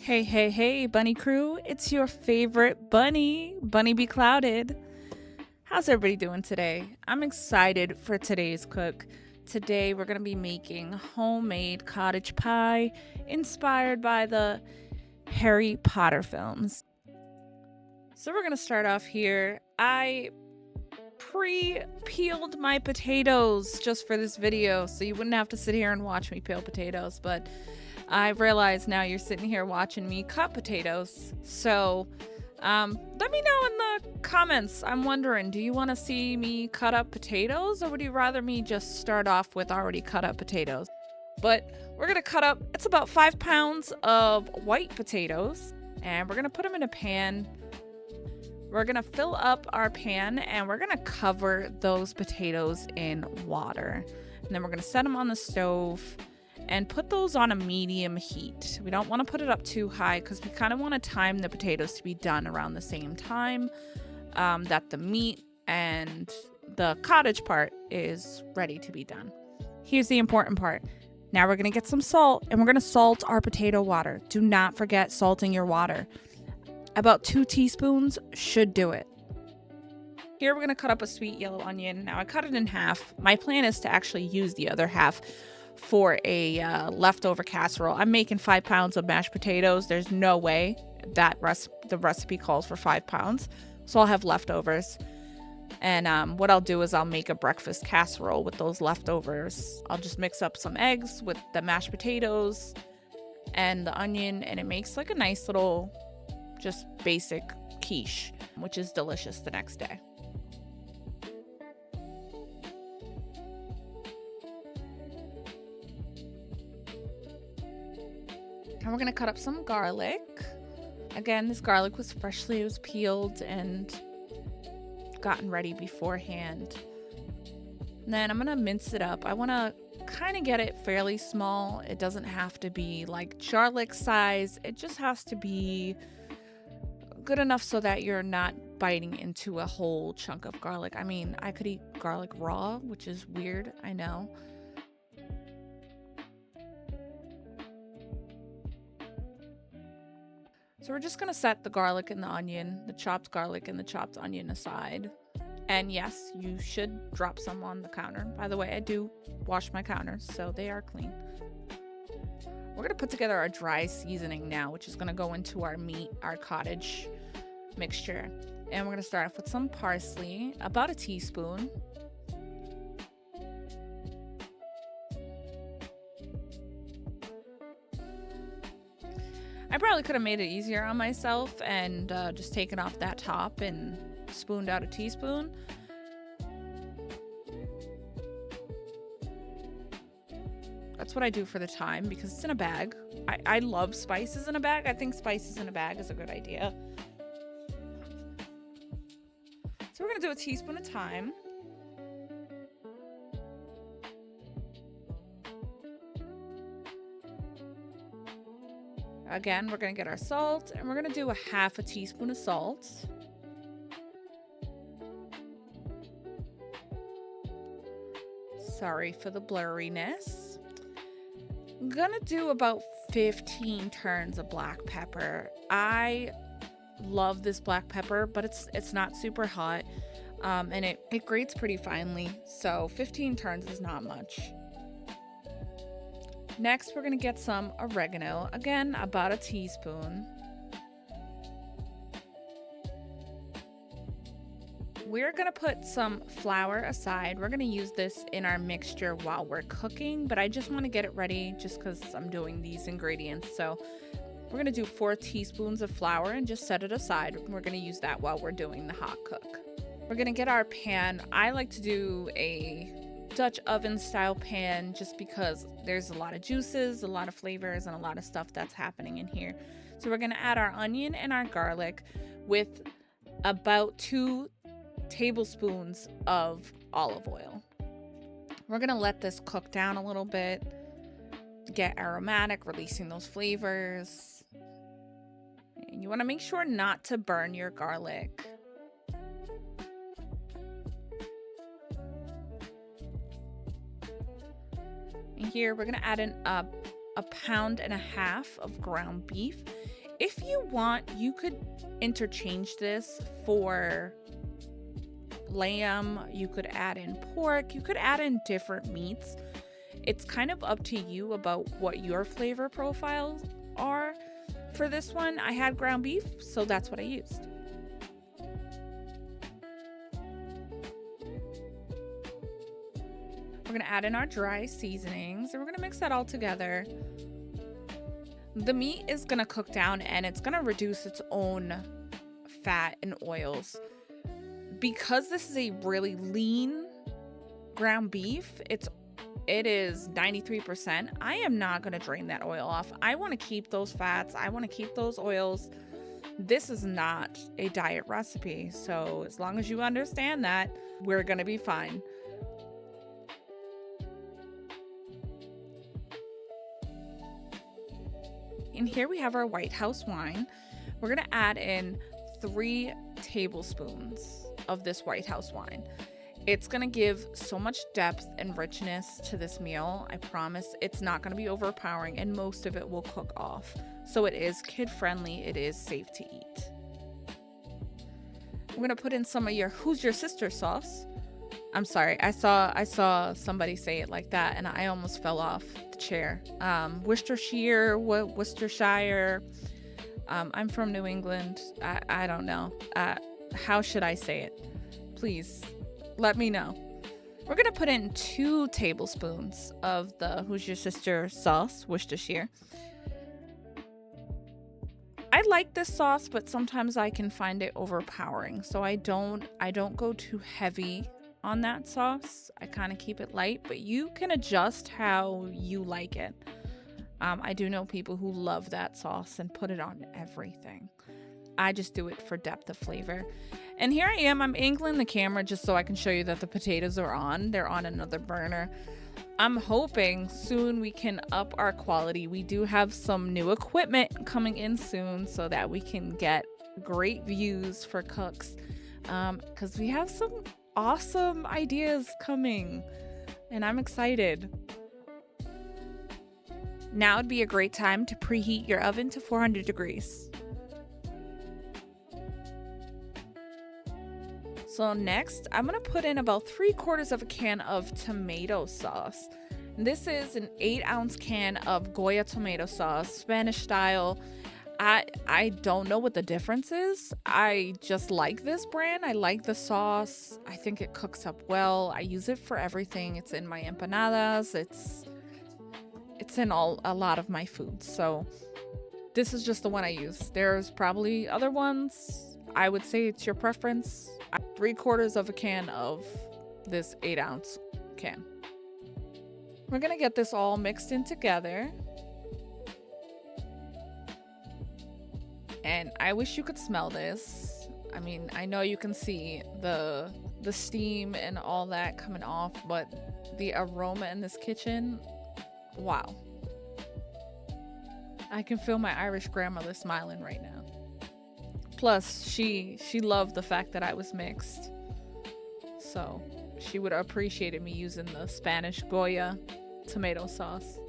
Hey, hey, hey, Bunny Crew. It's your favorite bunny, BunnyBClouded. How's everybody doing today? I'm excited for today's cook. Today we're going to be making homemade cottage pie inspired by the Harry Potter films. So we're going to start off here. I pre-peeled my potatoes just for this video so you wouldn't have to sit here and watch me peel potatoes, but I realize now you're sitting here watching me cut potatoes. So let me know in the comments. I'm wondering, do you want to see me cut up potatoes, or would you rather me just start off with already cut up potatoes? But we're going to cut up, it's about 5 pounds of white potatoes, and we're going to put them in a pan. We're going to fill up our pan, and we're going to cover those potatoes in water. And then we're going to set them on the stove and put those on a medium heat. We don't want to put it up too high because we kind of want to time the potatoes to be done around the same time that the meat and the cottage part is ready to be done. Here's the important part. Now we're going to get some salt, and we're going to salt our potato water. Do not forget salting your water. About 2 teaspoons should do it. Here we're going to cut up a sweet yellow onion. Now I cut it in half. My plan is to actually use the other half for a leftover casserole. I'm making 5 pounds of mashed potatoes. There's no way that the recipe calls for 5 pounds. So I'll have leftovers. And what I'll do is I'll make a breakfast casserole with those leftovers. I'll just mix up some eggs with the mashed potatoes and the onion, and it makes like a nice little just basic quiche, which is delicious the next day. And we're going to cut up some garlic. Again, this garlic was peeled and gotten ready beforehand. And then I'm going to mince it up. I want to kind of get it fairly small. It doesn't have to be like garlic size. It just has to be good enough so that you're not biting into a whole chunk of garlic. I mean, I could eat garlic raw, which is weird, I know. So we're just going to set the garlic and the onion, the chopped garlic and the chopped onion aside. And yes, you should drop some on the counter. By the way, I do wash my counters, so they are clean. We're going to put together our dry seasoning now, which is going to go into our meat, our cottage mixture. And we're going to start off with some parsley, about a teaspoon. I probably could have made it easier on myself and just taken off that top and spooned out a teaspoon. That's what I do for the time because it's in a bag. I love spices in a bag. I think spices in a bag is a good idea. So we're going to do a teaspoon at a time. Again, we're going to get our salt, and we're going to do a half a teaspoon of salt. Sorry for the blurriness. I'm going to do about 15 turns of black pepper. I love this black pepper, but it's not super hot, and it grates pretty finely, so 15 turns is not much. Next, we're going to get some oregano. Again, about a teaspoon. We're going to put some flour aside. We're going to use this in our mixture while we're cooking, but I just want to get it ready just because I'm doing these ingredients. So we're going to do 4 teaspoons of flour and just set it aside. We're going to use that while we're doing the hot cook. We're going to get our pan. I like to do a Dutch oven style pan just because there's a lot of juices, a lot of flavors, and a lot of stuff that's happening in here. So we're going to add our onion and our garlic with about 2 tablespoons of olive oil. We're going to let this cook down a little bit, get aromatic, releasing those flavors. And you want to make sure not to burn your garlic. And here we're going to add in a 1.5 pounds of ground beef. If you want, you could interchange this for lamb, you could add in pork, you could add in different meats. It's kind of up to you about what your flavor profiles are. For this one, I had ground beef, so that's what I used. We're gonna add in our dry seasonings and we're gonna mix that all together. The meat is gonna cook down and it's gonna reduce its own fat and oils. Because this is a really lean ground beef, it is 93%. I am not gonna drain that oil off. I wanna keep those fats, I wanna keep those oils. This is not a diet recipe, so as long as you understand that, we're gonna be fine. And here we have our White House wine. We're gonna add in 3 tablespoons of this White House wine. It's gonna give so much depth and richness to this meal. I promise it's not gonna be overpowering and most of it will cook off. So it is kid friendly, it is safe to eat. We're gonna put in some of your Who's Your Sister sauce. I'm sorry, I saw somebody say it like that and I almost fell off the chair. Worcestershire. I'm from New England. I don't know. How should I say it? Please let me know. We're gonna put in 2 tablespoons of the Who's Your Sister sauce, Worcestershire. I like this sauce, but sometimes I can find it overpowering. So I don't go too heavy on that sauce. I kind of keep it light, but you can adjust how you like it. I do know people who love that sauce and put it on everything. I just do it for depth of flavor. And here I am, I'm angling the camera just so I can show you that the potatoes are on. They're on another burner. I'm hoping soon we can up our quality. We do have some new equipment coming in soon so that we can get great views for cooks. Because we have some awesome ideas coming and I'm excited. Now would be a great time to preheat your oven to 400 degrees. So next, I'm gonna put in about 3/4 of a can of tomato sauce. This is an 8-ounce can of Goya tomato sauce, Spanish style. I don't know what the difference is. I just like this brand. I like the sauce. I think it cooks up well. I use it for everything. It's in my empanadas. It's in a lot of my foods. So this is just the one I use. There's probably other ones. I would say it's your preference. 3/4 of a can of this 8-ounce can. We're gonna get this all mixed in together. And I wish you could smell this. I mean, I know you can see the steam and all that coming off, but the aroma in this kitchen, wow. I can feel my Irish grandmother smiling right now. Plus, she loved the fact that I was mixed. So, she would have appreciated me using the Spanish Goya tomato sauce.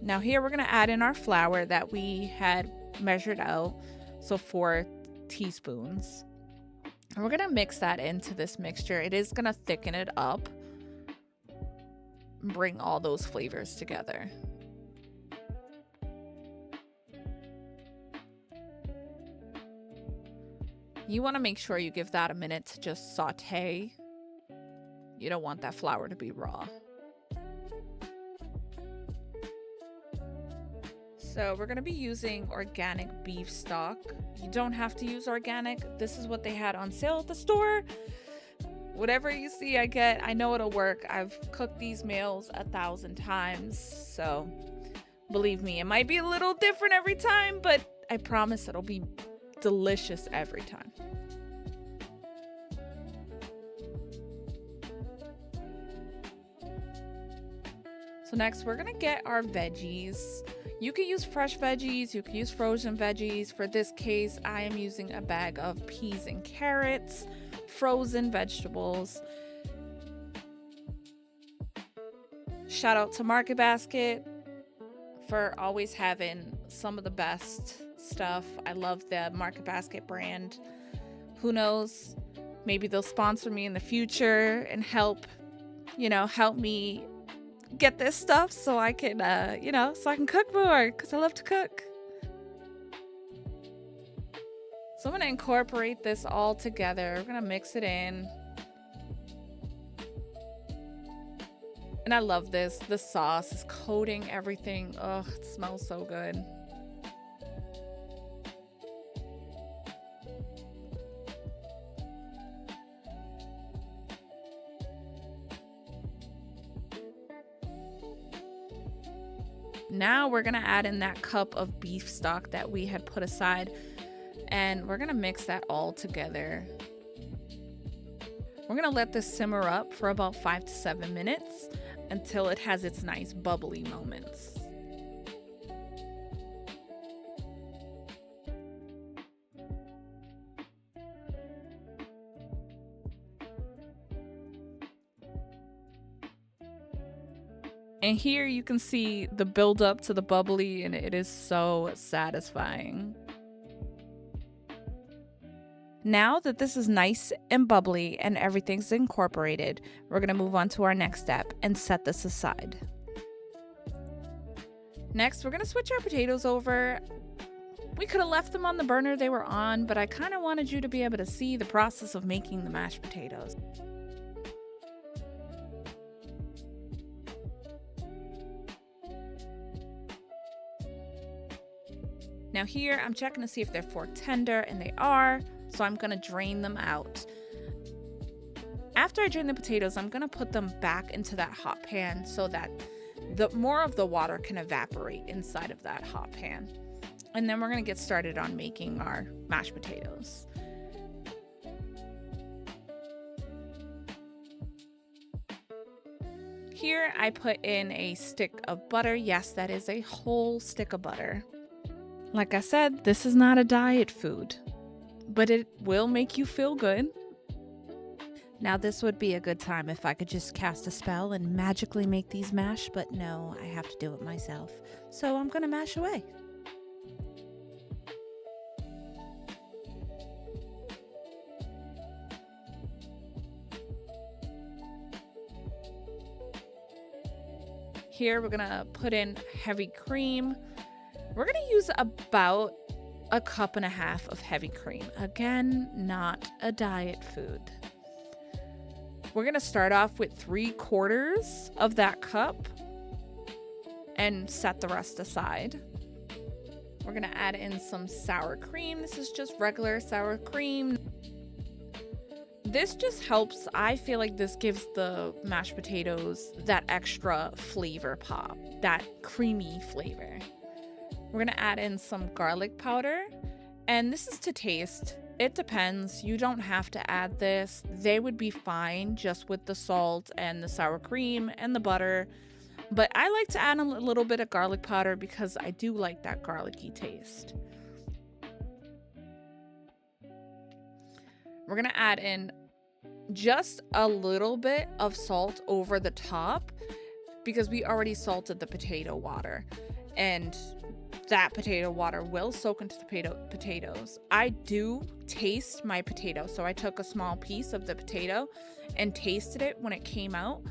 Now here we're gonna add in our flour that we had measured out, so 4 teaspoons. And we're gonna mix that into this mixture. It is gonna thicken it up, bring all those flavors together. You wanna make sure you give that a minute to just saute. You don't want that flour to be raw. So we're going to be using organic beef stock. You don't have to use organic. This is what they had on sale at the store. Whatever you see I get, I know it'll work. I've cooked these meals 1,000 times. So believe me, it might be a little different every time, but I promise it'll be delicious every time. So next we're going to get our veggies. You can use fresh veggies, you can use frozen veggies. For this case, I am using a bag of peas and carrots. frozen vegetables. Shout out to Market Basket for always having some of the best stuff. I love the Market Basket brand. Who knows? Maybe they'll sponsor me in the future and help me get this stuff so I can, so I can cook more, because I love to cook. So I'm going to incorporate this all together. We're going to mix it in. And I love this. The sauce is coating everything. Oh, it smells so good. Now we're gonna add in that cup of beef stock that we had put aside, and we're gonna mix that all together. We're gonna let this simmer up for about 5 to 7 minutes until it has its nice bubbly moments. And here you can see the build up to the bubbly, and it is so satisfying. Now that this is nice and bubbly and everything's incorporated, we're going to move on to our next step and set this aside. Next, we're going to switch our potatoes over. We could have left them on the burner they were on, but I kind of wanted you to be able to see the process of making the mashed potatoes. Now here, I'm checking to see if they're fork tender, and they are, so I'm gonna drain them out. After I drain the potatoes, I'm gonna put them back into that hot pan so that more of the water can evaporate inside of that hot pan. And then we're gonna get started on making our mashed potatoes. Here, I put in a stick of butter. Yes, that is a whole stick of butter. Like I said, this is not a diet food, but it will make you feel good. Now this would be a good time if I could just cast a spell and magically make these mash, but no, I have to do it myself. So I'm gonna mash away. Here we're gonna put in heavy cream. We're gonna use about 1.5 cups of heavy cream. Again, not a diet food. We're gonna start off with 3/4 of that cup and set the rest aside. We're gonna add in some sour cream. This is just regular sour cream. This just helps. I feel like this gives the mashed potatoes that extra flavor pop, that creamy flavor. We're gonna add in some garlic powder, and this is to taste. It depends. You don't have to add this. They would be fine just with the salt and the sour cream and the butter. But I like to add a little bit of garlic powder because I do like that garlicky taste. We're gonna add in just a little bit of salt over the top because we already salted the potato water, and that potato water will soak into the potatoes. I do taste my potato, so I took a small piece of the potato and tasted it when it came out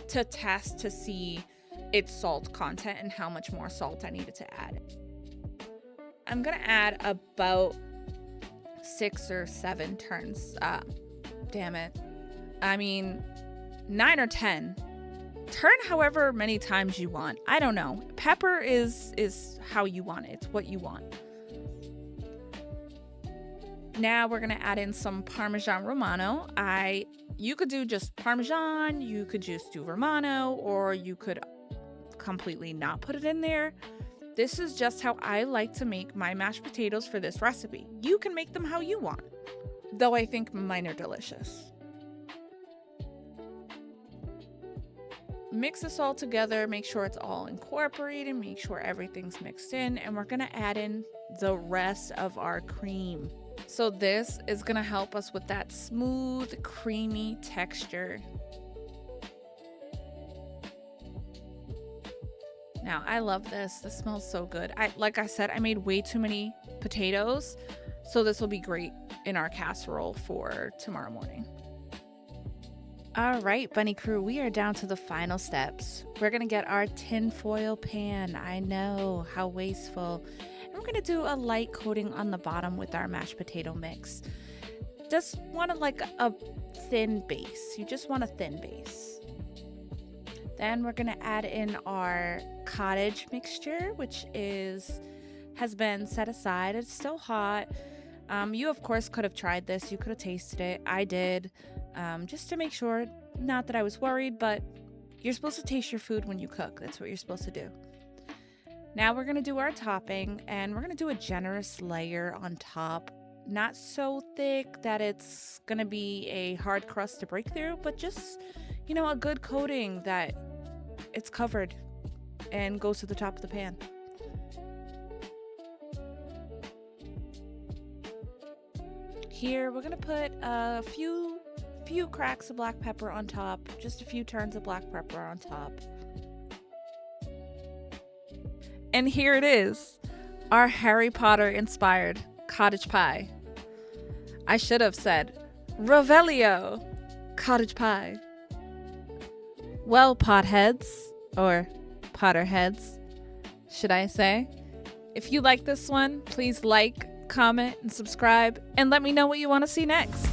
to test to see its salt content and how much more salt I needed to add. I'm gonna add about 6 or 7 turns. Damn it. I mean, 9 or 10. Turn however many times you want. I don't know. Pepper is how you want it. It's what you want. Now we're gonna add in some Parmesan Romano. You could do just Parmesan, you could just do Romano, or you could completely not put it in there. This is just how I like to make my mashed potatoes for this recipe. You can make them how you want, though I think mine are delicious. Mix this all together, make sure it's all incorporated, make sure everything's mixed in, and we're gonna add in the rest of our cream. So this is gonna help us with that smooth, creamy texture. Now, I love this. This smells so good. Like I said, I made way too many potatoes, so this will be great in our casserole for tomorrow morning. All right, Bunny Crew, we are down to the final steps. We're gonna get our tinfoil pan. I know, how wasteful. And we're gonna do a light coating on the bottom with our mashed potato mix. Just want like a thin base. You just want a thin base. Then we're gonna add in our cottage mixture, which has been set aside. It's still hot. You of course could have tried this. You could have tasted it. I did, just to make sure. Not that I was worried, but you're supposed to taste your food when you cook. That's what you're supposed to do. Now we're gonna do our topping, and we're gonna do a generous layer on top. Not so thick that it's gonna be a hard crust to break through, but just, you know, a good coating that it's covered and goes to the top of the pan. Here we're gonna put a few cracks of black pepper on top, just a few turns of black pepper on top. And here it is, our Harry Potter inspired cottage pie. I should have said Revelio cottage pie. Well, potheads, or Potterheads, should I say? If you like this one, please like, comment, and subscribe, and let me know what you want to see next.